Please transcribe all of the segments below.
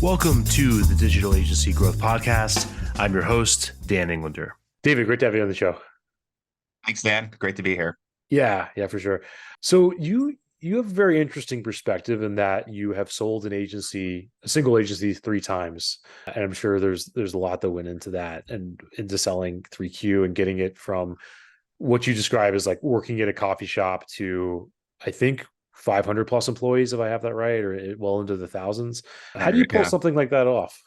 Welcome to the Digital Agency Growth Podcast. I'm your host, Dan Englander. David, great to have you on the show. Thanks, Dan. Great to be here. Yeah, for sure. So you have a very interesting perspective in that you have sold a single agency 3 times. And I'm sure there's a lot that went into that and into selling 3Q and getting it from what you describe as like working at a coffee shop to, I think, 500 plus employees, if I have that right, or well into the thousands. How do you pull Yeah. something like that off?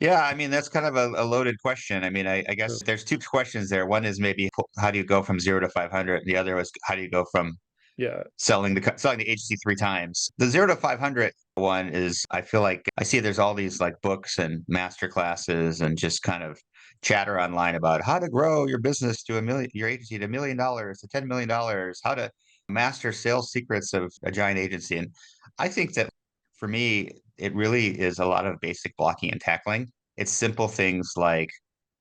Yeah, I mean, that's kind of a loaded question. I mean, I guess there's two questions there. One is maybe how do you go from 0 to 500? The other was how do you go from Yeah. selling the agency 3 times? The 0 to 500 one is, I feel like I see there's all these like books and master classes and just kind of chatter online about how to grow your business to your agency to $1 million to $10 million, how to master sales secrets of a giant agency. And I think that for me, it really is a lot of basic blocking and tackling. It's simple things like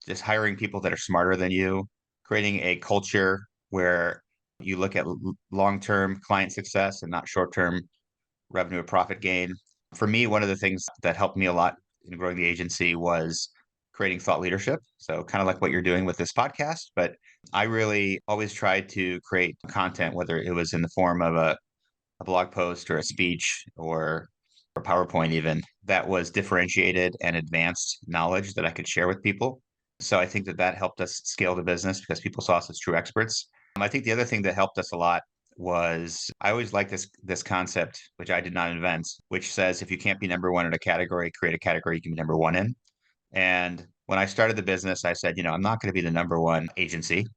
just hiring people that are smarter than you, creating a culture where you look at long-term client success and not short-term revenue or profit gain. For me, one of the things that helped me a lot in growing the agency was creating thought leadership. So kind of like what you're doing with this podcast, but I really always tried to create content, whether it was in the form of a blog post or a speech or PowerPoint even, that was differentiated and advanced knowledge that I could share with people. So I think that helped us scale the business because people saw us as true experts. I think the other thing that helped us a lot was I always like this concept, which I did not invent, which says if you can't be number one in a category, create a category you can be number one in. And when I started the business, I said, I'm not going to be the number one agency.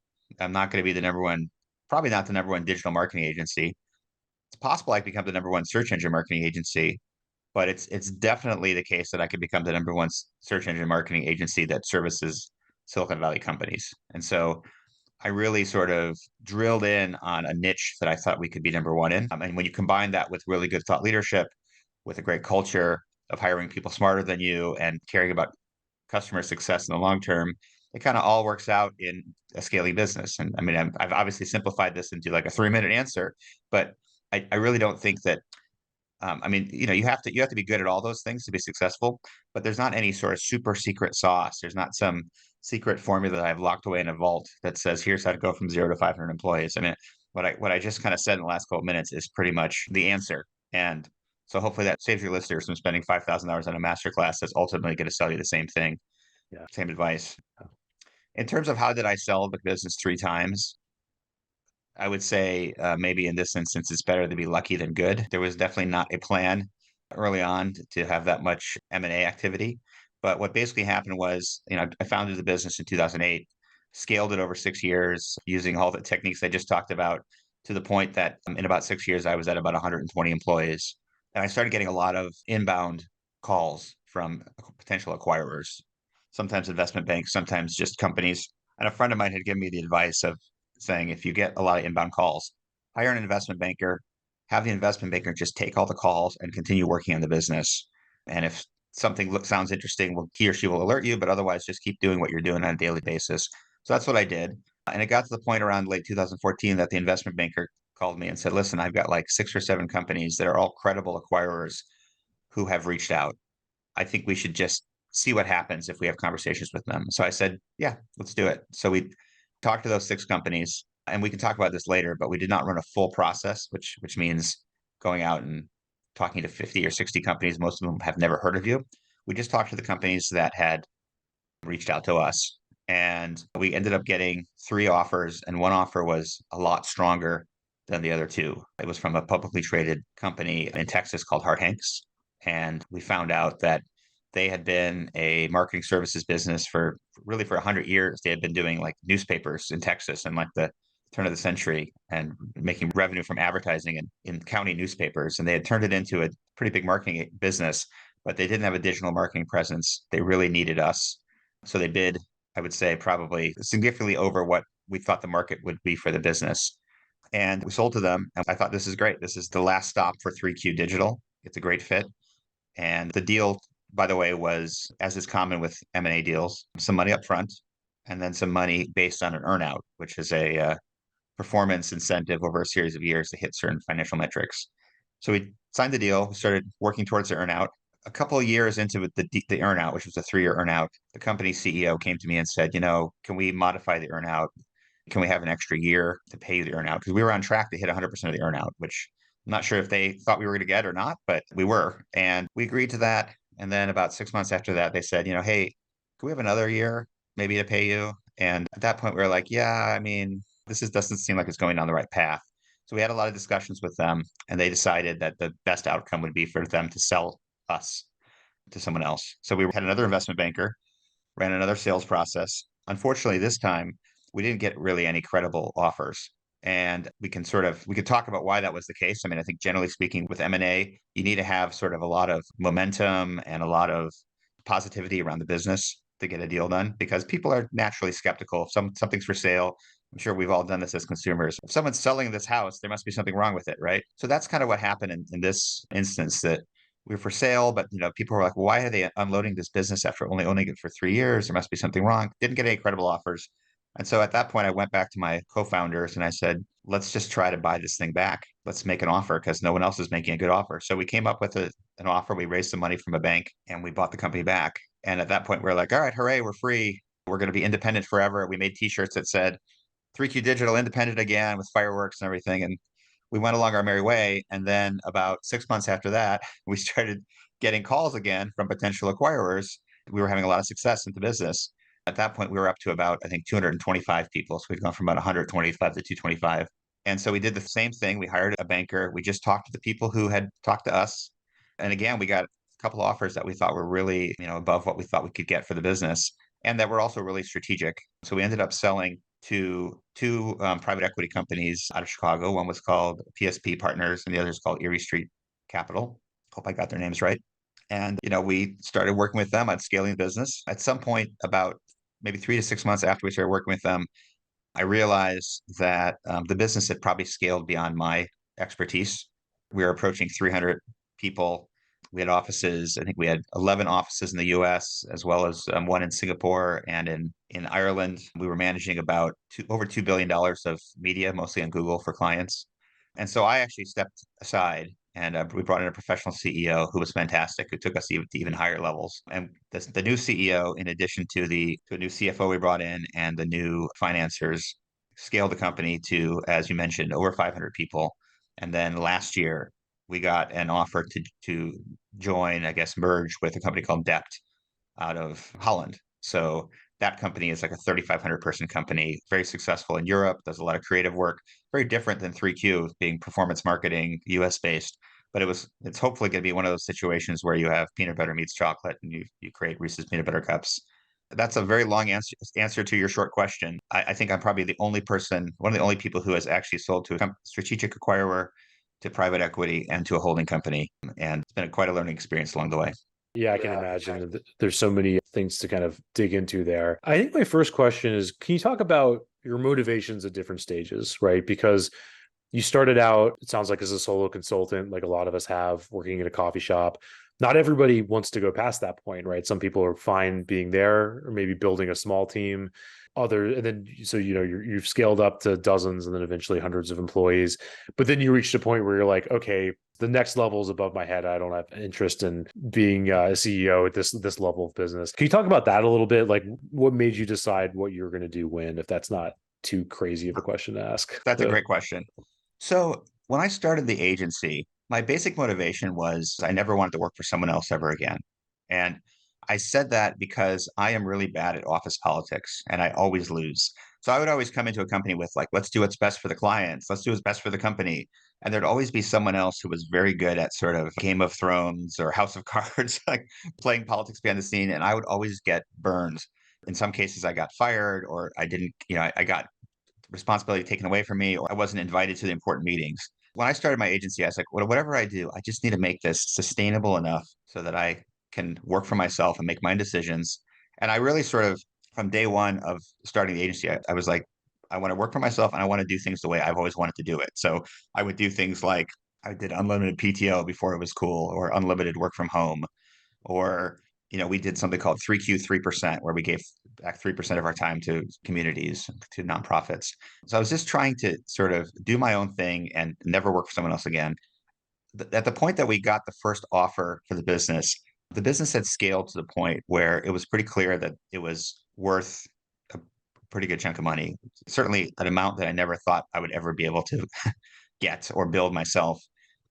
I'm not going to be the number one, probably not the number one digital marketing agency. It's possible I could become the number one search engine marketing agency, but it's definitely the case that I could become the number one search engine marketing agency that services Silicon Valley companies. And so I really sort of drilled in on a niche that I thought we could be number one in. And when you combine that with really good thought leadership, with a great culture of hiring people smarter than you and caring about customer success in the long term, it kind of all works out in a scaling business. And I mean, I've obviously simplified this into like a 3-minute answer, but I really don't think that I mean, you have to be good at all those things to be successful, but there's not any sort of super secret sauce. There's not some secret formula that I've locked away in a vault that says here's how to go from 0 to 500 employees. I mean, what I just kind of said in the last couple of minutes is pretty much the answer. And so hopefully that saves your listeners from spending $5,000 on a masterclass that's ultimately going to sell you the same thing, Yeah. same advice. In terms of how did I sell the business 3 times, I would say maybe in this instance, it's better to be lucky than good. There was definitely not a plan early on to have that much M&A activity. But what basically happened was, I founded the business in 2008, scaled it over 6 years using all the techniques I just talked about to the point that in about 6 years, I was at about 120 employees. And I started getting a lot of inbound calls from potential acquirers, sometimes investment banks, sometimes just companies. And a friend of mine had given me the advice of saying if you get a lot of inbound calls, hire an investment banker, have the investment banker just take all the calls and continue working on the business. And if something sounds interesting, he or she will alert you, but otherwise just keep doing what you're doing on a daily basis. So that's what I did. And it got to the point around late 2014 that the investment banker called me and said, listen, I've got like 6 or 7 companies that are all credible acquirers who have reached out. I think we should just see what happens if we have conversations with them. So I said, yeah, let's do it. So we talked to those 6 companies, and we can talk about this later, but we did not run a full process, which means going out and talking to 50 or 60 companies. Most of them have never heard of you. We just talked to the companies that had reached out to us. And we ended up getting 3 offers, and one offer was a lot stronger than the other 2. It was from a publicly traded company in Texas called Hart Hanks. And we found out that they had been a marketing services business for 100 years. They had been doing like newspapers in Texas and like the turn of the century and making revenue from advertising in county newspapers. And they had turned it into a pretty big marketing business, but they didn't have a digital marketing presence. They really needed us. So they bid, I would say, probably significantly over what we thought the market would be for the business. And we sold to them. And I thought, this is great. This is the last stop for 3Q Digital. It's a great fit. And the deal, by the way, was, as is common with M&A deals, some money up front and then some money based on an earnout, which is a performance incentive over a series of years to hit certain financial metrics. So we signed the deal, we started working towards the earnout. a couple of years into the earnout, which was a 3-year earnout, the company CEO came to me and said, can we modify the earnout? Can we have an extra year to pay you the earnout? Because we were on track to hit 100% of the earnout, which I'm not sure if they thought we were going to get or not, but we were. And we agreed to that. And then about 6 months after that, they said, hey, can we have another year maybe to pay you? And at that point, we were like, yeah, I mean, doesn't seem like it's going down the right path. So we had a lot of discussions with them, and they decided that the best outcome would be for them to sell us to someone else. So we had another investment banker, ran another sales process. Unfortunately, this time we didn't get really any credible offers. And we could talk about why that was the case. I mean, I think generally speaking, with M&A, you need to have sort of a lot of momentum and a lot of positivity around the business to get a deal done, because people are naturally skeptical. If something's for sale, I'm sure we've all done this as consumers. If someone's selling this house, there must be something wrong with it, right? So that's kind of what happened in this instance, that we were for sale, but people were like, why are they unloading this business after only owning it for 3 years? There must be something wrong. Didn't get any credible offers. And so at that point, I went back to my co-founders and I said, let's just try to buy this thing back. Let's make an offer because no one else is making a good offer. So we came up with an offer. We raised some money from a bank and we bought the company back. And at that point, we are like, all right, hooray, we're free. We're going to be independent forever. We made t-shirts that said 3Q Digital independent again with fireworks and everything. And we went along our merry way. And then about 6 months after that, we started getting calls again from potential acquirers. We were having a lot of success in the business. At that point, we were up to about, I think, 225 people. So we've gone from about 125 to 225. And so we did the same thing. We hired a banker. We just talked to the people who had talked to us. And again, we got a couple of offers that we thought were really, above what we thought we could get for the business, and that were also really strategic. So we ended up selling to two private equity companies out of Chicago. One was called PSP Partners, and the other is called Erie Street Capital. Hope I got their names right. And we started working with them on scaling the business. At some point, about maybe 3 to 6 months after we started working with them, I realized that the business had probably scaled beyond my expertise. We were approaching 300 people. We had offices. I think we had 11 offices in the U.S. as well as one in Singapore and in Ireland. We were managing about over $2 billion of media, mostly on Google for clients. And so I actually stepped aside and we brought in a professional CEO who was fantastic, who took us to even higher levels. And the new CEO, in addition to a new CFO we brought in and the new financiers, scaled the company to, as you mentioned, over 500 people. And then last year, we got an offer to join, I guess, merge with a company called DEPT out of Holland. So that company is like a 3,500 person company, very successful in Europe, does a lot of creative work, very different than 3Q, being performance marketing, US based. But it's hopefully going to be one of those situations where you have peanut butter meets chocolate and you create Reese's peanut butter cups. That's a very long answer to your short question. I think I'm probably one of the only people who has actually sold to a strategic acquirer, to private equity, and to a holding company. And it's been quite a learning experience along the way. Yeah, I can imagine. There's so many things to kind of dig into there. I think my first question is, can you talk about your motivations at different stages, right? Because you started out, it sounds like, as a solo consultant, like a lot of us have, working in a coffee shop. Not everybody wants to go past that point, right? Some people are fine being there or maybe building a small team. And then so you've scaled up to dozens and then eventually hundreds of employees. But then you reached a point where you're like, okay, the next level is above my head. I don't have interest in being a CEO at this level of business. Can you talk about that a little bit? Like, what made you decide what you're going to do when, if that's not too crazy of a question to ask? That's a great question. So when I started the agency, my basic motivation was I never wanted to work for someone else ever again. And I said that because I am really bad at office politics and I always lose. So I would always come into a company with like, let's do what's best for the clients. Let's do what's best for the company. And there'd always be someone else who was very good at sort of Game of Thrones or House of Cards, like playing politics behind the scene. And I would always get burned. In some cases, I got fired or I didn't, I got responsibility taken away from me, or I wasn't invited to the important meetings. When I started my agency, I was like, well, whatever I do, I just need to make this sustainable enough so that I can work for myself and make my own decisions. And I really sort of, from day one of starting the agency, I was like, I want to work for myself and I want to do things the way I've always wanted to do it. So I would do things like I did unlimited PTO before it was cool, or unlimited work from home, or we did something called 3Q 3%, where we gave back 3% of our time to communities, to nonprofits. So I was just trying to sort of do my own thing and never work for someone else again. At the point that we got the first offer for the business, The business had scaled to the point where it was pretty clear that it was worth a pretty good chunk of money, certainly an amount that I never thought I would ever be able to get or build myself.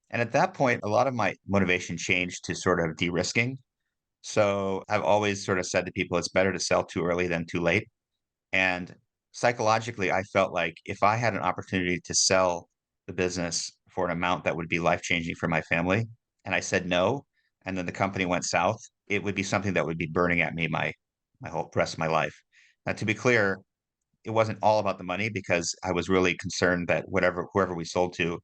And at that point, a lot of my motivation changed to sort of de-risking. So I've always sort of said to people, it's better to sell too early than too late. And psychologically, I felt like if I had an opportunity to sell the business for an amount that would be life-changing for my family, and I said no, and then the company went south, it would be something that would be burning at me my whole rest of my life. Now, to be clear, it wasn't all about the money because I was really concerned that whoever we sold to,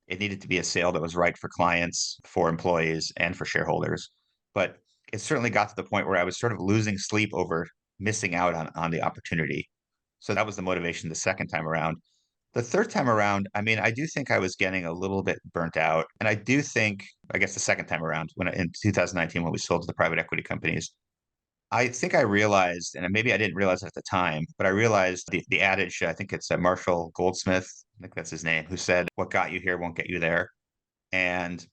it needed to be a sale that was right for clients, for employees, and for shareholders. But it certainly got to the point where I was sort of losing sleep over missing out on the opportunity. So that was the motivation the second time around. The third time around, I mean, I do think I was getting a little bit burnt out. And I do think, I guess the second time around, in 2019, when we sold to the private equity companies, I think I realized, and maybe I didn't realize it at the time, but I realized the adage, I think it's Marshall Goldsmith, I think that's his name, who said, "What got you here won't get you there." And,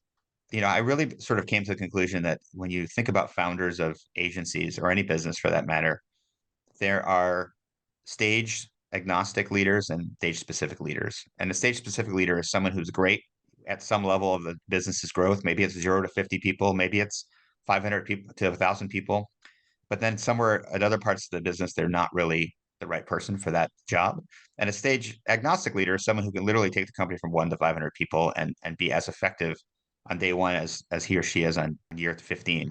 I really sort of came to the conclusion that when you think about founders of agencies or any business for that matter, there are stage agnostic leaders and stage specific leaders. And the stage specific leader is someone who's great at some level of the business's growth. Maybe it's 0 to 50 people, maybe it's 500 people to 1,000 people. But then somewhere at other parts of the business, they're not really the right person for that job. And a stage agnostic leader is someone who can literally take the company from 1 to 500 people and be as effective on day one as he or she is on year 15.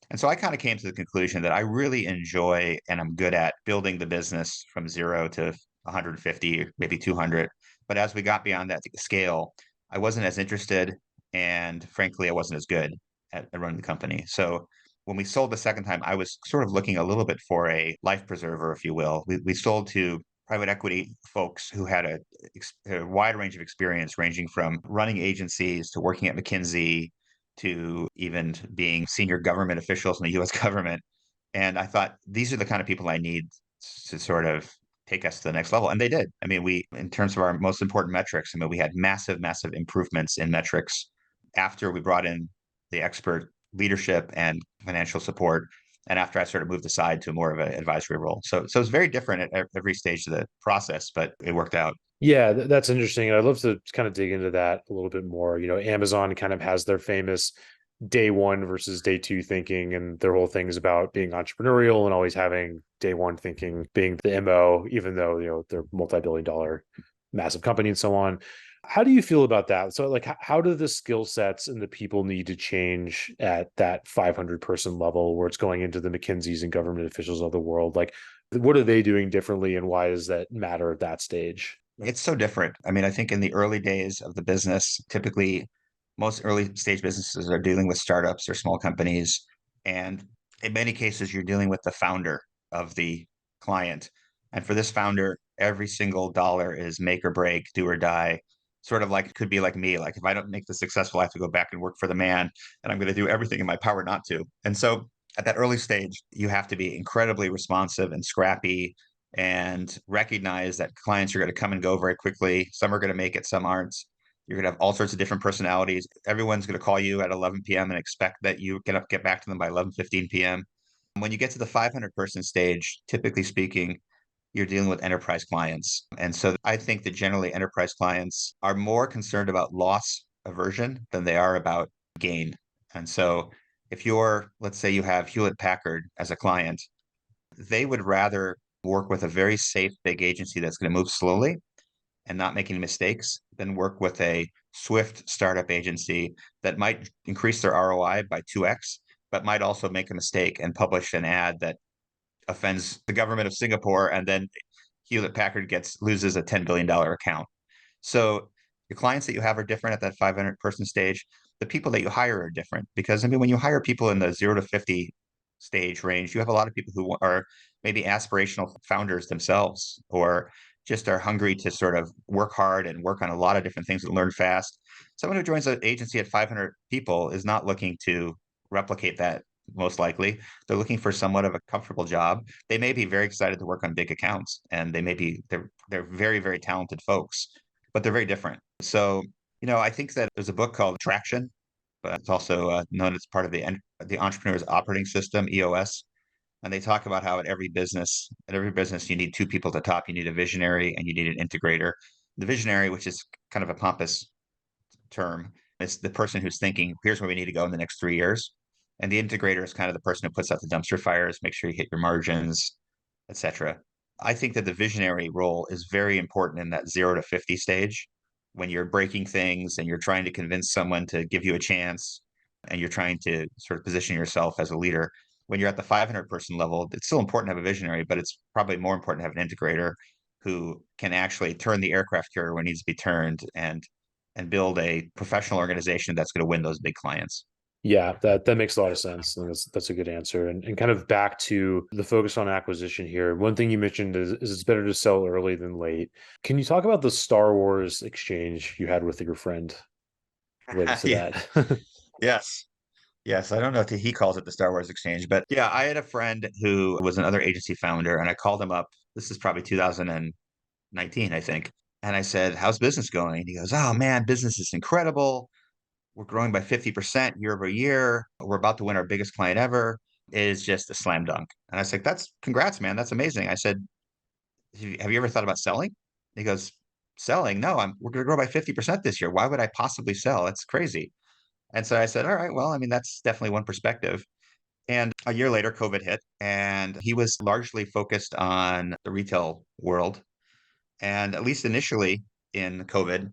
And so I kind of came to the conclusion that I really enjoy and I'm good at building the business from 0 to 150, maybe 200. But as we got beyond that scale, I wasn't as interested. And frankly, I wasn't as good at running the company. So when we sold the second time, I was sort of looking a little bit for a life preserver, if you will. We sold to private equity folks who had a wide range of experience, ranging from running agencies to working at McKinsey to even being senior government officials in the US government. And I thought, these are the kind of people I need to sort of take us to the next level. And they did. I mean, in terms of our most important metrics, I mean, we had massive, massive improvements in metrics after we brought in the expert leadership and financial support. And after I sort of moved aside to more of an advisory role. So it's very different at every stage of the process, but it worked out. Yeah, that's interesting. I'd love to kind of dig into that a little bit more. Amazon kind of has their famous day one versus day two thinking, and their whole thing is about being entrepreneurial and always having day one thinking being the MO, even though, they're multi-billion dollar massive company and so on. How do you feel about that? So, like, how do the skill sets and the people need to change at that 500 person level where it's going into the McKinseys and government officials of the world? Like, what are they doing differently, and why does that matter at that stage? It's so different. I mean, I think in the early days of the business, typically most early stage businesses are dealing with startups or small companies. And in many cases, you're dealing with the founder of the client. And for this founder, every single dollar is make or break, do or die. Sort of like it could be like me. Like if I don't make this successful, I have to go back and work for the man, and I'm going to do everything in my power not to. And so at that early stage, you have to be incredibly responsive and scrappy and recognize that clients are going to come and go very quickly. Some are going to make it, some aren't. You're going to have all sorts of different personalities. Everyone's going to call you at 11 p.m. and expect that you get back to them by 11:15 p.m. When you get to the 500 person stage, typically speaking, you're dealing with enterprise clients. And so I think that generally enterprise clients are more concerned about loss aversion than they are about gain. And so if let's say you have Hewlett Packard as a client, they would rather work with a very safe big agency that's going to move slowly and not make any mistakes than work with a swift startup agency that might increase their ROI by 2x, but might also make a mistake and publish an ad that offends the government of Singapore, and then Hewlett Packard loses a $10 billion account. So the clients that you have are different at that 500 person stage. The people that you hire are different because, I mean, when you hire people in the 0 to 50 stage range, you have a lot of people who are maybe aspirational founders themselves, or just are hungry to sort of work hard and work on a lot of different things and learn fast. Someone who joins an agency at 500 people is not looking to replicate that, most likely. They're looking for somewhat of a comfortable job. They may be very excited to work on big accounts, and they're very, very talented folks, but they're very different. So, I think that there's a book called Traction but it's also known as part of the entrepreneur's operating system, EOS. And they talk about how at every business, you need two people at the top. You need a visionary and you need an integrator. The visionary, which is kind of a pompous term, is the person who's thinking, here's where we need to go in the next 3 years. And the integrator is kind of the person who puts out the dumpster fires, make sure you hit your margins, etc. I think that the visionary role is very important in that 0 to 50 stage when you're breaking things and you're trying to convince someone to give you a chance and you're trying to sort of position yourself as a leader. When you're at the 500 person level, it's still important to have a visionary, but it's probably more important to have an integrator who can actually turn the aircraft carrier when it needs to be turned and build a professional organization that's going to win those big clients. Yeah, that makes a lot of sense. And that's a good answer. And kind of back to the focus on acquisition here. One thing you mentioned is it's better to sell early than late. Can you talk about the Star Wars exchange you had with your friend related to Yeah. that? Yes. Yes. I don't know if he calls it the Star Wars Exchange, but yeah, I had a friend who was another agency founder, and I called him up. This is probably 2019, I think. And I said, how's business going? And he goes, oh man, business is incredible. We're growing by 50% year over year. We're about to win our biggest client ever. It is just a slam dunk. And I was like, that's congrats, man. That's amazing. I said, have you ever thought about selling? He goes, selling? No, we're going to grow by 50% this year. Why would I possibly sell? That's crazy. And so I said, all right, well, I mean, that's definitely one perspective. And a year later, COVID hit, and he was largely focused on the retail world. And at least initially in COVID,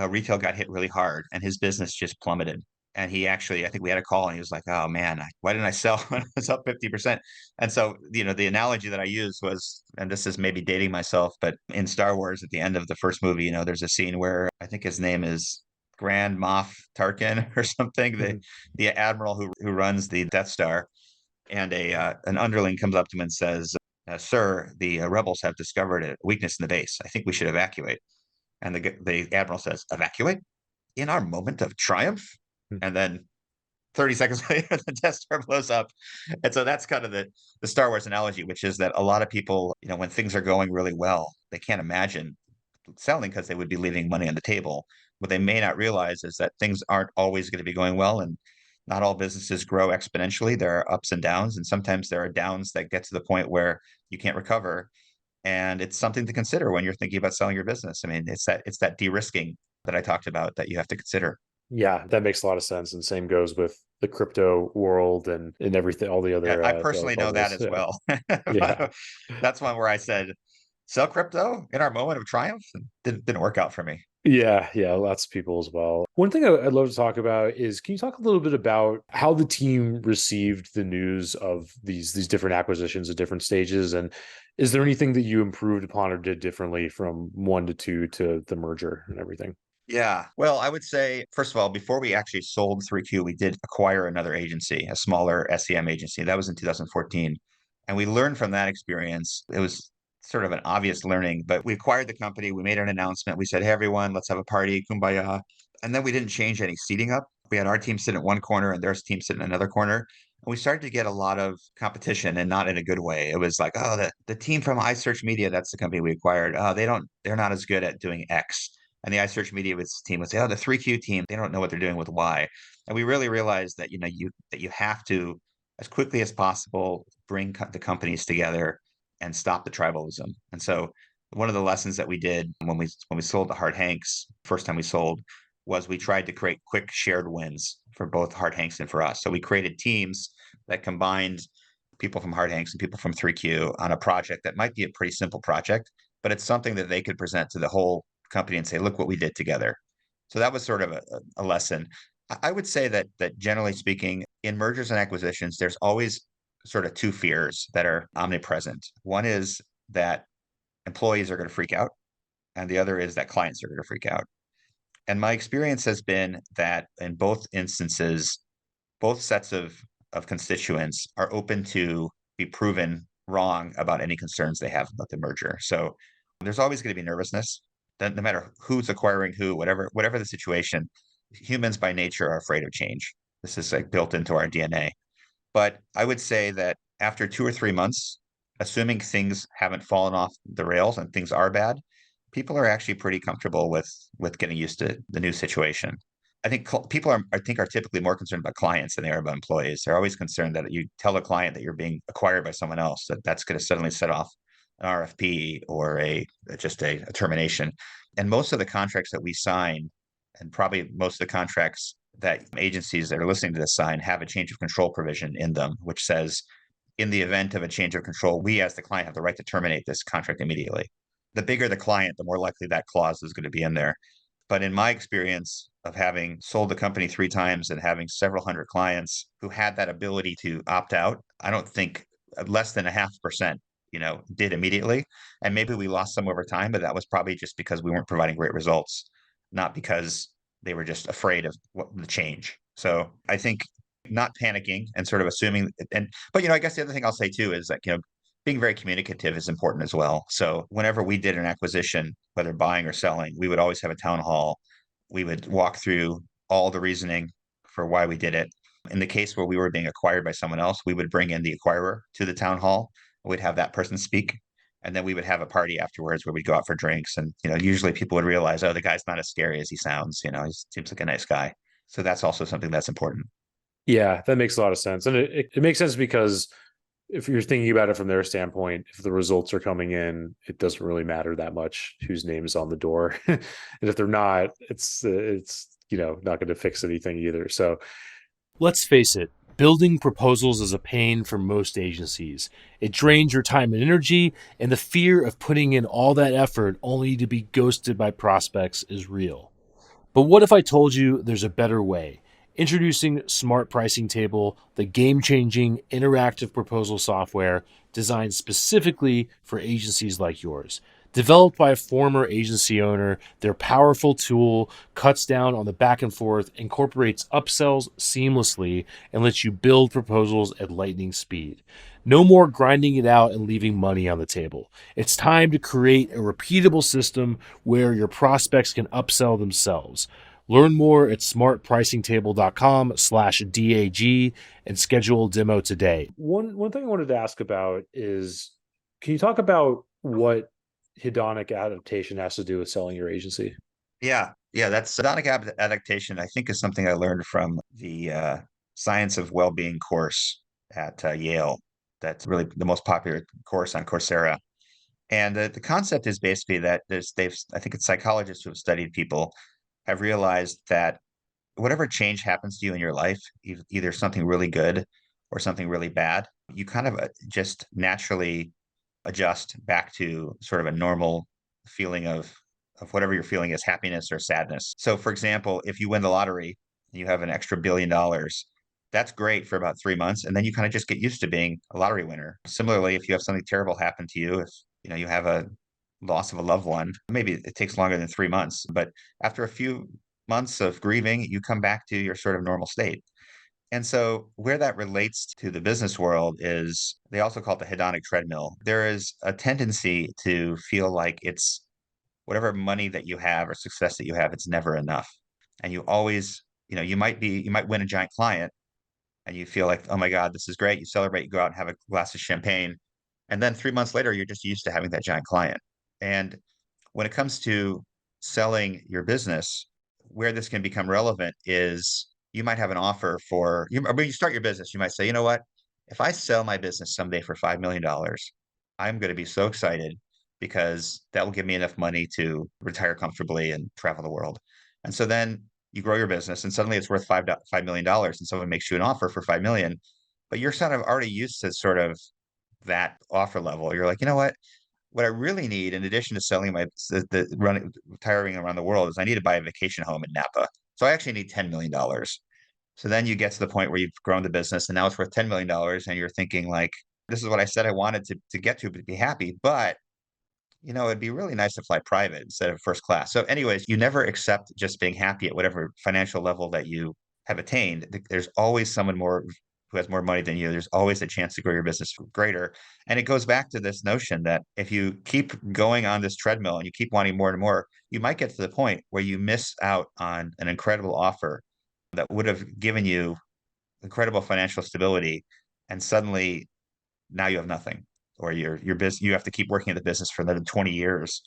retail got hit really hard and his business just plummeted. And he actually, I think we had a call and he was like, oh man, why didn't I sell when it was up 50%? And so, the analogy that I used was, and this is maybe dating myself, but in Star Wars at the end of the first movie, there's a scene where I think his name is Grand Moff Tarkin or something, Mhm. the admiral who runs the Death Star. And an underling comes up to him and says, sir, the rebels have discovered a weakness in the base. I think we should evacuate. And the admiral says, evacuate? In our moment of triumph? And then 30 seconds later, the Death Star blows up. And so that's kind of the Star Wars analogy, which is that a lot of people, when things are going really well, they can't imagine selling because they would be leaving money on the table. What they may not realize is that things aren't always going to be going well. And not all businesses grow exponentially. There are ups and downs. And sometimes there are downs that get to the point where you can't recover. And it's something to consider when you're thinking about selling your business. I mean, it's that de-risking that I talked about that you have to consider. Yeah, that makes a lot of sense. And same goes with the crypto world and everything, all Yeah, I the other personally know that bubbles. as Yeah. well. Yeah. That's one where I said, sell crypto in our moment of triumph. And didn't work out for me. Yeah, yeah, lots of people as well. One thing I'd love to talk about is can you talk a little bit about how the team received the news of these different acquisitions at different stages, and is there anything that you improved upon or did differently from one to two to the merger and everything? Yeah. Well, I would say, first of all, before we actually sold 3Q, we did acquire another agency, a smaller SEM agency. That was in 2014. And we learned from that experience. It was sort of an obvious learning, but we acquired the company. We made an announcement. We said, hey, everyone, let's have a party, kumbaya. And then we didn't change any seating up. We had our team sit in one corner and their team sit in another corner. And we started to get a lot of competition and not in a good way. It was like, oh, the team from iSearch Media, that's the company we acquired. Oh, they're not as good at doing X. And the iSearch Media team would say, "Oh, the 3Q team, they don't know what they're doing with Y." And we really realized that you have to, as quickly as possible, bring the companies together and stop the tribalism. And so one of the lessons that we did when we sold to Hard Hanks, first time we sold, was we tried to create quick shared wins for both Hard Hanks and for us. So we created teams that combined people from Hard Hanks and people from 3Q on a project that might be a pretty simple project, but it's something that they could present to the whole company and say, look what we did together. So that was sort of a lesson. I would say that generally speaking, in mergers and acquisitions, there's always sort of two fears that are omnipresent. One is that employees are going to freak out, and the other is that clients are going to freak out. And my experience has been that in both instances, both sets of constituents are open to be proven wrong about any concerns they have about the merger. So there's always going to be nervousness. That no matter who's acquiring who, whatever the situation, humans by nature are afraid of change. This is like built into our DNA. But I would say that after 2 or 3 months, assuming things haven't fallen off the rails and things are bad, people are actually pretty comfortable with getting used to the new situation. I think people are, I think, are typically more concerned about clients than they are about employees. They're always concerned that you tell a client that you're being acquired by someone else, that that's going to suddenly set off an RFP or a termination. And most of the contracts that we sign, and probably most of the contracts that agencies that are listening to this sign, have a change of control provision in them, which says, in the event of a change of control, we as the client have the right to terminate this contract immediately. The bigger the client, the more likely that clause is going to be in there. But in my experience of having sold the company three times and having several hundred clients who had that ability to opt out, I don't think less than a 0.5%, did immediately. And maybe we lost some over time, but that was probably just because we weren't providing great results, not because they were just afraid of the change. So I think not panicking and sort of assuming, but I guess the other thing I'll say too is that, being very communicative is important as well. So whenever we did an acquisition, whether buying or selling, we would always have a town hall. We would walk through all the reasoning for why we did it. In the case where we were being acquired by someone else, we would bring in the acquirer to the town hall. We'd have that person speak. And then we would have a party afterwards where we'd go out for drinks. And, usually people would realize, oh, the guy's not as scary as he sounds. He seems like a nice guy. So that's also something that's important. Yeah, that makes a lot of sense. And it makes sense because if you're thinking about it from their standpoint, if the results are coming in, it doesn't really matter that much whose name is on the door. And if they're not, it's not going to fix anything either. So let's face it, building proposals is a pain for most agencies. It drains your time and energy, and the fear of putting in all that effort only to be ghosted by prospects is real. But what if I told you there's a better way? Introducing Smart Pricing Table, the game-changing interactive proposal software designed specifically for agencies like yours. Developed by a former agency owner, their powerful tool cuts down on the back and forth, incorporates upsells seamlessly, and lets you build proposals at lightning speed. No more grinding it out and leaving money on the table. It's time to create a repeatable system where your prospects can upsell themselves. Learn more at smartpricingtable.com/DAG and schedule a demo today. one thing I wanted to ask about is, can you talk about what hedonic adaptation has to do with selling your agency? Yeah, yeah, that's hedonic adaptation. I think is something I learned from the Science of Wellbeing course at Yale. That's really the most popular course on Coursera. And the concept is basically that I think it's psychologists who have studied people have realized that whatever change happens to you in your life, either something really good or something really bad, you kind of just naturally adjust back to sort of a normal feeling of whatever you're feeling is happiness or sadness. So, for example, if you win the lottery and you have an extra $1 billion, that's great for about 3 months, and then you kind of just get used to being a lottery winner. Similarly, if you have something terrible happen to you, if you have a loss of a loved one, maybe it takes longer than 3 months, but after a few months of grieving, you come back to your sort of normal state. And so, where that relates to the business world is they also call it the hedonic treadmill. There is a tendency to feel like it's whatever money that you have or success that you have, it's never enough. And you always, you might win a giant client and you feel like, oh my God, this is great. You celebrate, you go out and have a glass of champagne. And then 3 months later, you're just used to having that giant client. And when it comes to selling your business, where this can become relevant is you might have an offer for you, or when you start your business, you might say, you know what? If I sell my business someday for $5 million, I'm going to be so excited because that will give me enough money to retire comfortably and travel the world. And so then you grow your business and suddenly it's worth $5 million and someone makes you an offer for 5 million, but you're sort of already used to sort of that offer level. You're like, you know what I really need, in addition to selling the running, retiring around the world, is I need to buy a vacation home in Napa. So I actually need $10 million. So then you get to the point where you've grown the business and now it's worth $10 million, and you're thinking like, this is what I said I wanted to get to be happy, but it'd be really nice to fly private instead of first class. So, anyways, you never accept just being happy at whatever financial level that you have attained. There's always someone more who has more money than you. There's always a chance to grow your business greater. And it goes back to this notion that if you keep going on this treadmill and you keep wanting more and more, you might get to the point where you miss out on an incredible offer that would have given you incredible financial stability. And suddenly now you have nothing, or your business, you have to keep working at the business for another 20 years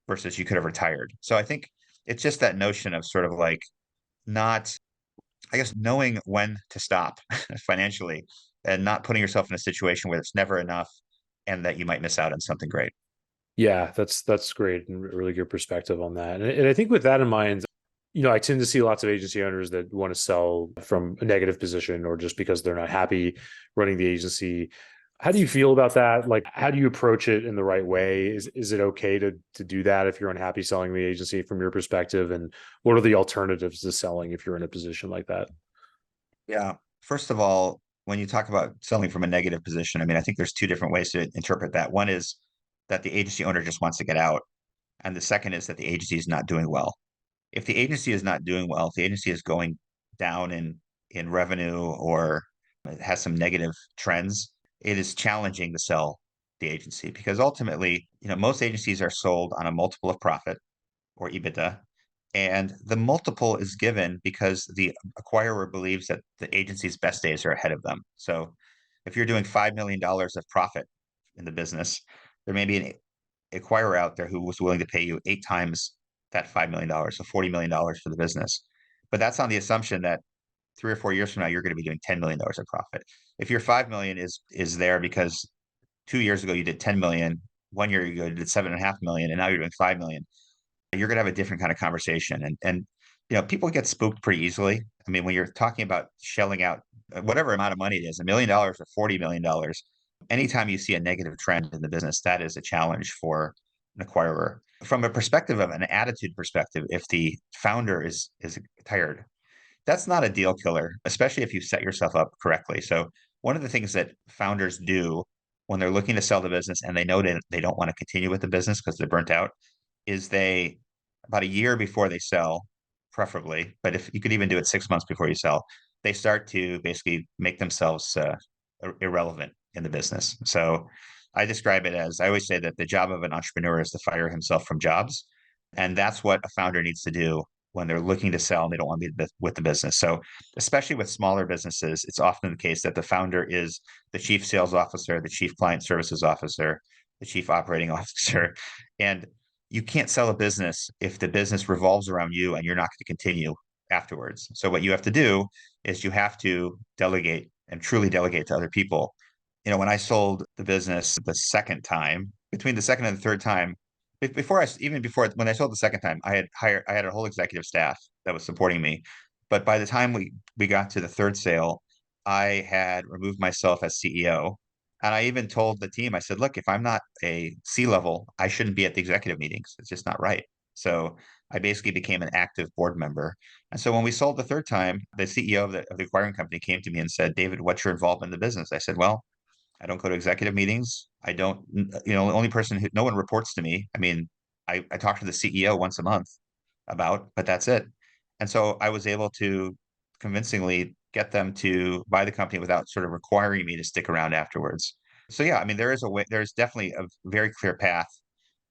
versus you could have retired. So I think it's just that notion of sort of like not, I guess, knowing when to stop financially and not putting yourself in a situation where it's never enough and that you might miss out on something great. Yeah, that's great and really good perspective on that. And I think with that in mind, I tend to see lots of agency owners that want to sell from a negative position or just because they're not happy running the agency. How do you feel about that? Like, how do you approach it in the right way? Is it okay to do that if you're unhappy selling the agency from your perspective? And what are the alternatives to selling if you're in a position like that? Yeah. First of all, when you talk about selling from a negative position, I mean, I think there's two different ways to interpret that. One is that the agency owner just wants to get out. And the second is that the agency is not doing well. If the agency is not doing well, if the agency is going down in revenue or it has some negative trends, it is challenging to sell the agency because ultimately, most agencies are sold on a multiple of profit or EBITDA. And the multiple is given because the acquirer believes that the agency's best days are ahead of them. So if you're doing $5 million of profit in the business, there may be an acquirer out there who was willing to pay you 8 times that $5 million, so $40 million for the business. But that's on the assumption that 3 or 4 years from now, you're going to be doing $10 million of profit. If your 5 million is there because 2 years ago you did 10 million, 1 year ago you did 7.5 million, and now you're doing 5 million, you're going to have a different kind of conversation. And people get spooked pretty easily. I mean, when you're talking about shelling out whatever amount of money it is, $1 million or $40 million, anytime you see a negative trend in the business, that is a challenge for an acquirer. From a perspective of an attitude perspective, if the founder is tired, that's not a deal killer, especially if you set yourself up correctly. So one of the things that founders do when they're looking to sell the business and they know that they don't want to continue with the business because they're burnt out is they, about a year before they sell, preferably, but if you could even do it 6 months before you sell, they start to basically make themselves irrelevant in the business. So I describe it as, I always say that the job of an entrepreneur is to fire himself from jobs. And that's what a founder needs to do when they're looking to sell and they don't want to be with the business. So especially with smaller businesses, it's often the case that the founder is the chief sales officer, the chief client services officer, the chief operating officer. And you can't sell a business if the business revolves around you and you're not going to continue afterwards. So what you have to do is you have to delegate and truly delegate to other people. When I sold the business the second time, between the second and the third time, before when I sold the second time, I had a whole executive staff that was supporting me. But by the time we got to the third sale, I had removed myself as CEO. And I even told the team, I said, look, if I'm not a C-level, I shouldn't be at the executive meetings. It's just not right. So I basically became an active board member. And so when we sold the third time, the CEO of the acquiring company came to me and said, David, what's your involvement in the business? I said, well, I don't go to executive meetings. I don't, the only person who, no one reports to me. I mean, I talk to the CEO once a month but that's it. And so I was able to convincingly get them to buy the company without sort of requiring me to stick around afterwards. So yeah, I mean, there's definitely a very clear path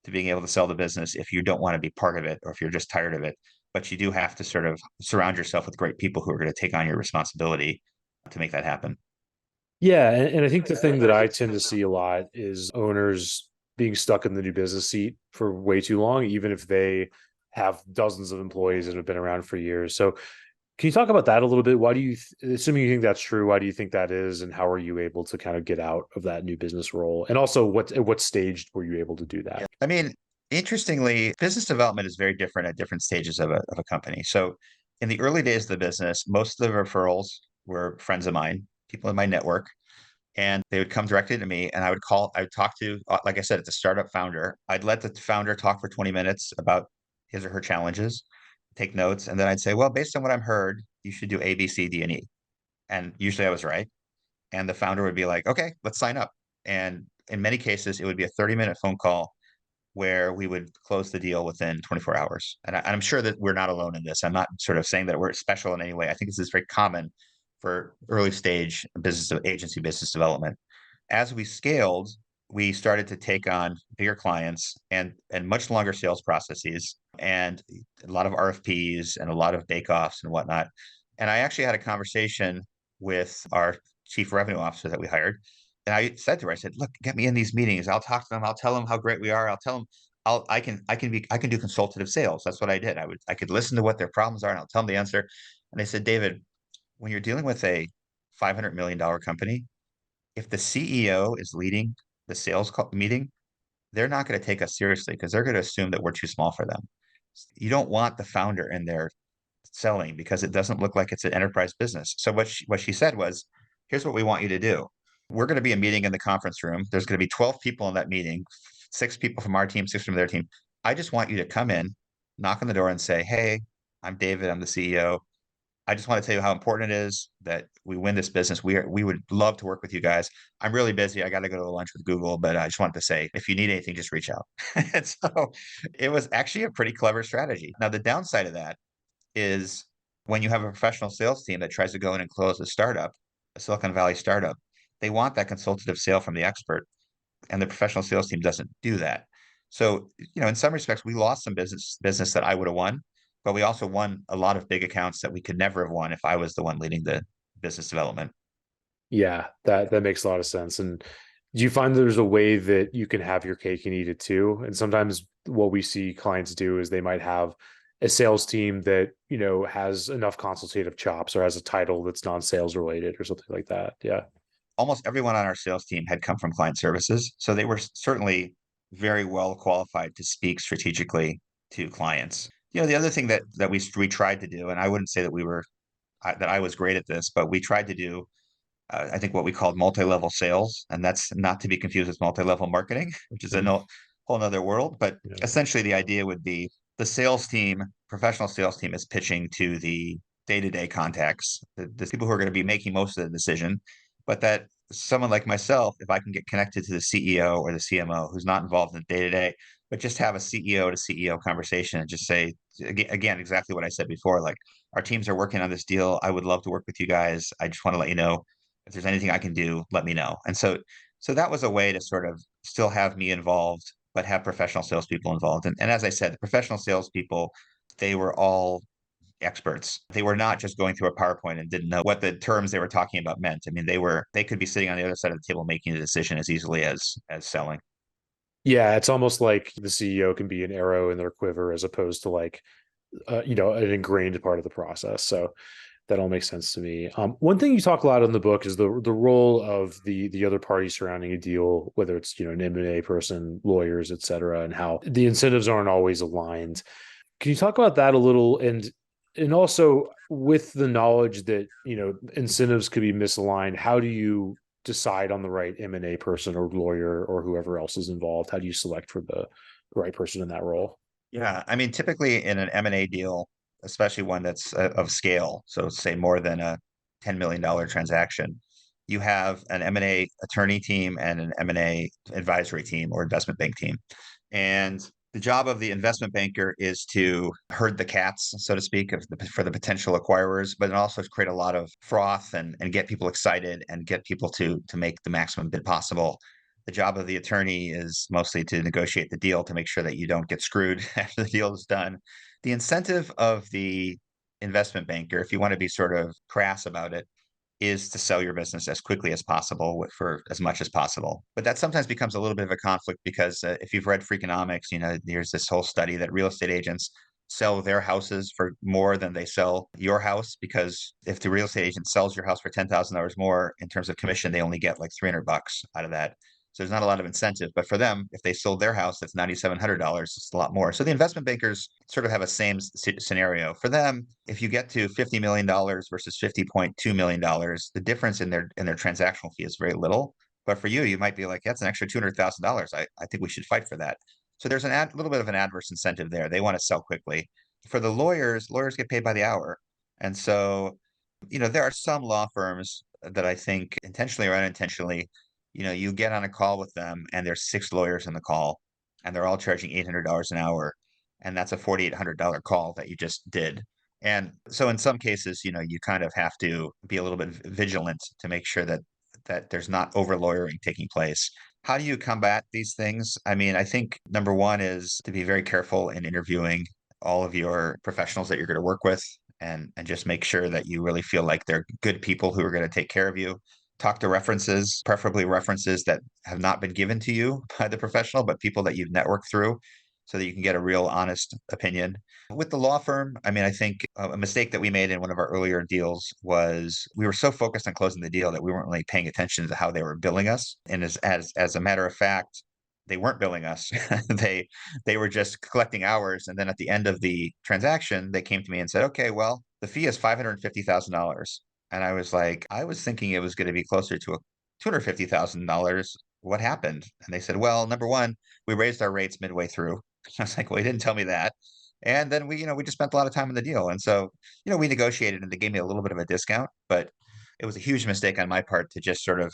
to being able to sell the business if you don't want to be part of it or if you're just tired of it. But you do have to sort of surround yourself with great people who are going to take on your responsibility to make that happen. Yeah, and I think the thing that I tend to see a lot is owners being stuck in the new business seat for way too long, even if they have dozens of employees that have been around for years. So, can you talk about that a little bit? Why do you, assuming you think that's true, why do you think that is, and how are you able to kind of get out of that new business role? And also, at what stage were you able to do that? Yeah. I mean, interestingly, business development is very different at different stages of a company. So in the early days of the business, most of the referrals were friends of mine, people in my network, and they would come directly to me and I would talk to, like I said, it's a startup founder. I'd let the founder talk for 20 minutes about his or her challenges, take notes, and then I'd say, well, based on what I've heard, you should do A, B, C, D, and E. And usually I was right. And the founder would be like, okay, let's sign up. And in many cases, it would be a 30-minute phone call where we would close the deal within 24 hours. And I'm sure that we're not alone in this. I'm not sort of saying that we're special in any way. I think this is very common for early stage agency business development. As we scaled, we started to take on bigger clients and much longer sales processes and a lot of RFPs and a lot of bake-offs and whatnot. And I actually had a conversation with our chief revenue officer that we hired. And I said to her, I said, look, get me in these meetings. I'll talk to them. I'll tell them how great we are. I'll tell them I can do consultative sales. That's what I did. I could listen to what their problems are and I'll tell them the answer. And they said, David, when you're dealing with a $500 million company, if the CEO is leading the meeting, they're not going to take us seriously because they're going to assume that we're too small for them. You don't want the founder in there selling because it doesn't look like it's an enterprise business. So what she said was, here's what we want you to do. We're going to be a meeting in the conference room. There's going to be 12 people in that meeting, 6 people from our team, 6 from their team. I just want you to come in, knock on the door and say, hey, I'm David. I'm the CEO. I just want to tell you how important it is that we win this business. We would love to work with you guys. I'm really busy. I got to go to lunch with Google, but I just wanted to say, if you need anything, just reach out. And so it was actually a pretty clever strategy. Now, the downside of that is when you have a professional sales team that tries to go in and close a startup, a Silicon Valley startup, they want that consultative sale from the expert, and the professional sales team doesn't do that. So, in some respects, we lost some business that I would have won, but we also won a lot of big accounts that we could never have won if I was the one leading the business development. Yeah, that makes a lot of sense. And do you find there's a way that you can have your cake and eat it too? And sometimes what we see clients do is they might have a sales team that, has enough consultative chops or has a title that's non-sales related or something like that. Yeah. Almost everyone on our sales team had come from client services, so they were certainly very well qualified to speak strategically to clients. The other thing that we tried to do, and I wouldn't say that that I was great at this, but we tried to do, I think, what we called multi-level sales, and that's not to be confused with multi-level marketing, which is a Mhm. whole nother world. But Yeah. essentially, the idea would be the sales team, professional sales team, is pitching to the day-to-day contacts, the people who are going to be making most of the decision, but that someone like myself, if I can get connected to the CEO or the CMO who's not involved in the day-to-day, but just have a CEO to CEO conversation and just say, again, exactly what I said before, like, our teams are working on this deal. I would love to work with you guys. I just want to let you know if there's anything I can do, let me know. And so that was a way to sort of still have me involved, but have professional salespeople involved. And as I said, the professional salespeople, they were all experts. They were not just going through a PowerPoint and didn't know what the terms they were talking about meant. I mean, they could be sitting on the other side of the table making a decision as easily as selling. Yeah, it's almost like the CEO can be an arrow in their quiver as opposed to like an ingrained part of the process. So that all makes sense to me. One thing you talk a lot in the book is the role of the other party surrounding a deal, whether it's an M&A person, lawyers, et cetera, and how the incentives aren't always aligned. Can you talk about that a little? And also with the knowledge that incentives could be misaligned, how do you decide on the right M&A person or lawyer or whoever else is involved? How do you select for the right person in that role? Yeah, I mean, typically in an M&A deal, especially one that's of scale, so say more than a $10 million transaction, you have an M&A attorney team and an M&A advisory team or investment bank team. And the job of the investment banker is to herd the cats, so to speak, for the potential acquirers, but also create a lot of froth and get people excited and get people to make the maximum bid possible. The job of the attorney is mostly to negotiate the deal to make sure that you don't get screwed after the deal is done. The incentive of the investment banker, if you want to be sort of crass about it, is to sell your business as quickly as possible for as much as possible. But that sometimes becomes a little bit of a conflict because if you've read Freakonomics, there's this whole study that real estate agents sell their houses for more than they sell your house, because if the real estate agent sells your house for $10,000 more in terms of commission, they only get like $300 out of that. So there's not a lot of incentive. But for them, if they sold their house, that's $9,700. It's a lot more. So the investment bankers sort of have a same scenario. For them, if you get to $50 million versus $50.2 million, the difference in their transactional fee is very little. But for you, you might be like, that's an extra $200,000. I think we should fight for that. So there's a little bit of an adverse incentive there. They want to sell quickly. For the lawyers get paid by the hour. And so, there are some law firms that I think intentionally or unintentionally, you get on a call with them and there's 6 lawyers in the call and they're all charging $800 an hour. And that's a $4,800 call that you just did. And so in some cases, you kind of have to be a little bit vigilant to make sure that there's not over lawyering taking place. How do you combat these things? I mean, I think number one is to be very careful in interviewing all of your professionals that you're going to work with, and just make sure that you really feel like they're good people who are going to take care of you. Talk to references, preferably references that have not been given to you by the professional, but people that you've networked through. so that you can get a real honest opinion. With the law firm, I mean, I think a mistake that we made in one of our earlier deals was we were so focused on closing the deal that we weren't really paying attention to how they were billing us. And as a matter of fact, they weren't billing us. they were just collecting hours. And then at the end of the transaction, they came to me and said, "Okay, well, the fee is $550,000." And I was like, I was thinking it was going to be closer to a $250,000. What happened? And they said, "Well, number one, we raised our rates midway through." I was like, "Well, you didn't tell me that." And then we just spent a lot of time on the deal. And so, we negotiated and they gave me a little bit of a discount, but it was a huge mistake on my part to just sort of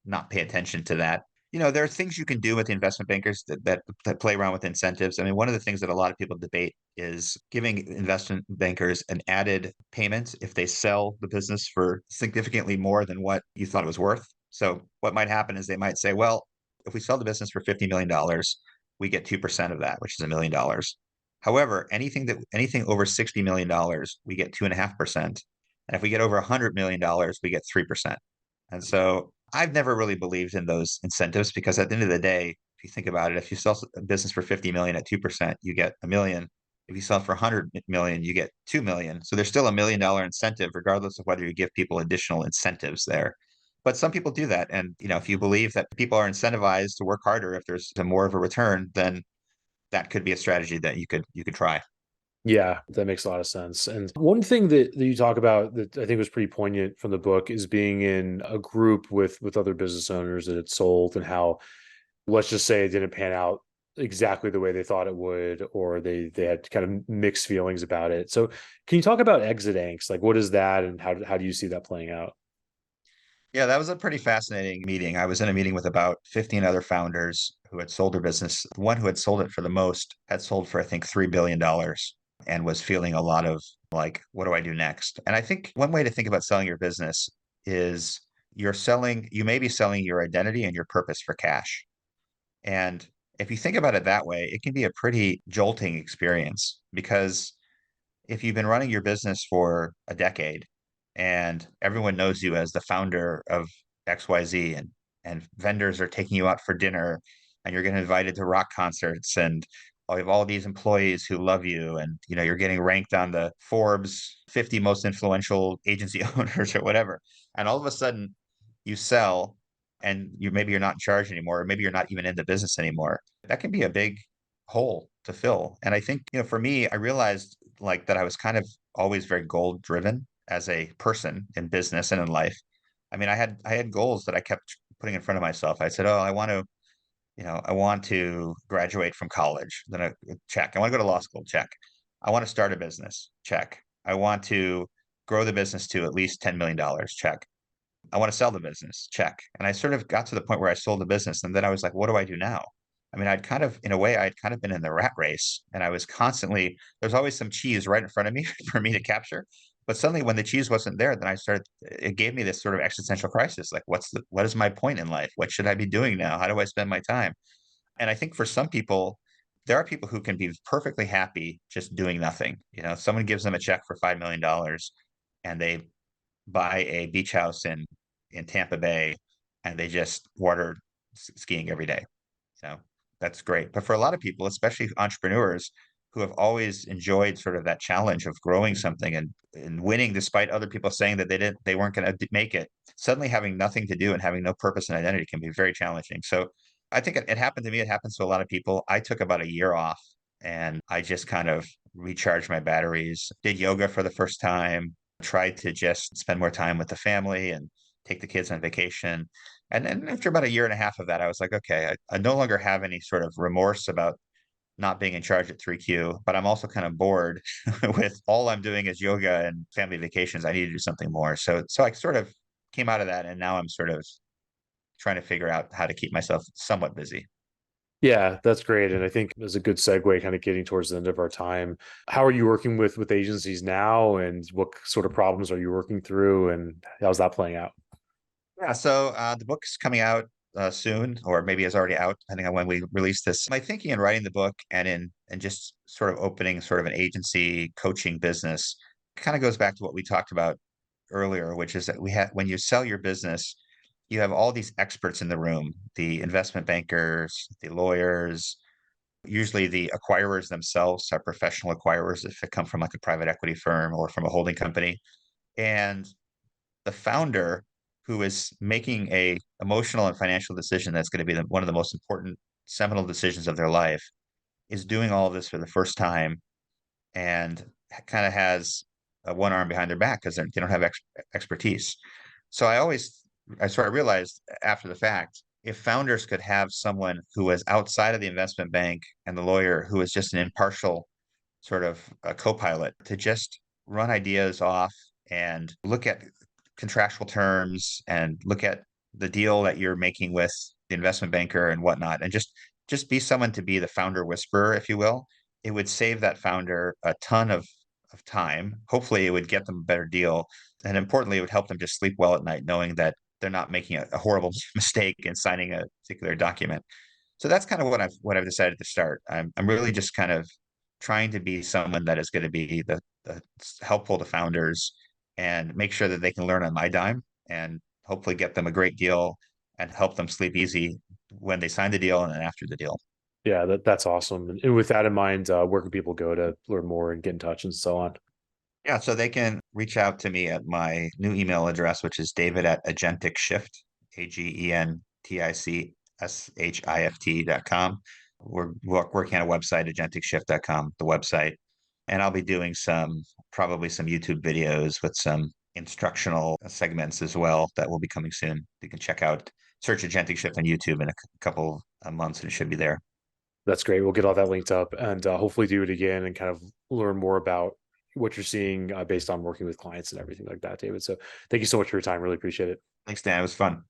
not pay attention to that. There are things you can do with the investment bankers that play around with incentives. I mean, one of the things that a lot of people debate is giving investment bankers an added payment if they sell the business for significantly more than what you thought it was worth. So what might happen is they might say, well, if we sell the business for $50 million, we get 2% of that, which is $1 million. However, anything over $60 million, we get 2.5%. And if we get over $100 million, we get 3%. And so I've never really believed in those incentives because at the end of the day, if you think about it, if you sell a business for 50 million at 2%, you get a million. If you sell it for 100 million, you get 2 million. So there's still $1 million incentive, regardless of whether you give people additional incentives there. But some people do that. And, if you believe that people are incentivized to work harder, if there's more of a return, then that could be a strategy that you could try. Yeah, that makes a lot of sense. And one thing that you talk about that I think was pretty poignant from the book is being in a group with other business owners that had sold, and how, let's just say, it didn't pan out exactly the way they thought it would, or they had kind of mixed feelings about it. So can you talk about exit angst? Like, what is that, and how do you see that playing out? Yeah, that was a pretty fascinating meeting. I was in a meeting with about 15 other founders who had sold their business. The one who had sold it for the most had sold for, I think, $3 billion and was feeling a lot of like, what do I do next? And I think one way to think about selling your business is you may be selling your identity and your purpose for cash. And if you think about it that way, it can be a pretty jolting experience because if you've been running your business for a decade and everyone knows you as the founder of XYZ, and vendors are taking you out for dinner and you're getting invited to rock concerts, and you have all these employees who love you, and you're getting ranked on the Forbes 50 most influential agency owners or whatever. And all of a sudden you sell and maybe you're not in charge anymore, or maybe you're not even in the business anymore. That can be a big hole to fill. And I think, for me, I realized like that I was kind of always very goal driven as a person in business and in life. I mean, I had goals that I kept putting in front of myself. I said, "Oh, I want to graduate from college." Then I check. I want to go to law school. Check. I want to start a business. Check. I want to grow the business to at least $10 million. Check. I want to sell the business. Check. And I sort of got to the point where I sold the business. And then I was like, what do I do now? I mean, in a way, I'd kind of been in the rat race, and I was constantly, there's always some cheese right in front of me for me to capture. But suddenly when the cheese wasn't there, then it gave me this sort of existential crisis. Like, what is my point in life? What should I be doing now? How do I spend my time? And I think for some people, there are people who can be perfectly happy just doing nothing. Someone gives them a check for $5 million and they buy a beach house in Tampa Bay, and they just water skiing every day. You know, that's great. But for a lot of people, especially entrepreneurs who have always enjoyed sort of that challenge of growing something and winning despite other people saying that they weren't going to make it, suddenly having nothing to do and having no purpose and identity can be very challenging. So I think it happened to me. It happens to a lot of people. I took about a year off and I just kind of recharged my batteries, did yoga for the first time, tried to just spend more time with the family and take the kids on vacation. And then after about a year and a half of that, I was like, okay, I no longer have any sort of remorse about not being in charge at 3Q, but I'm also kind of bored with all I'm doing is yoga and family vacations. I need to do something more. So I sort of came out of that, and now I'm sort of trying to figure out how to keep myself somewhat busy. Yeah, that's great. And I think there's a good segue kind of getting towards the end of our time. How are you working with agencies now, and what sort of problems are you working through, and how's that playing out? Yeah, so the book's coming out soon, or maybe is already out, depending on when we release this. My thinking in writing the book and just sort of opening sort of an agency coaching business kind of goes back to what we talked about earlier, which is that when you sell your business, you have all these experts in the room, the investment bankers, the lawyers, Usually the acquirers themselves are professional acquirers if it come from like a private equity firm or from a holding company. And the founder who is making a emotional and financial decision that's going to be one of the most important seminal decisions of their life is doing all of this for the first time and kind of has one arm behind their back because they don't have expertise. So I realized after the fact, if founders could have someone who was outside of the investment bank and the lawyer who was just an impartial sort of a co-pilot to just run ideas off and look at contractual terms and look at the deal that you're making with the investment banker and whatnot, and just be someone to be the founder whisperer, if you will. It would save that founder a ton of time. Hopefully, it would get them a better deal, and importantly, it would help them just sleep well at night, knowing that they're not making a horrible mistake in signing a particular document. So that's kind of what I've decided to start. I'm really just kind of trying to be someone that is going to be the helpful to founders and make sure that they can learn on my dime and hopefully get them a great deal and help them sleep easy when they sign the deal and then after the deal. Yeah, that's awesome. And with that in mind, where can people go to learn more and get in touch and so on? Yeah, so they can reach out to me at my new email address, which is david@agenticshift, AGENTICSHIFT.com. We're working on a website, agenticshift.com, the website. And I'll be doing probably some YouTube videos with some instructional segments as well that will be coming soon. You can check out, search Agentic Shift on YouTube in a couple of months and it should be there. That's great. We'll get all that linked up and hopefully do it again and kind of learn more about what you're seeing based on working with clients and everything like that, David. So thank you so much for your time. Really appreciate it. Thanks, Dan. It was fun.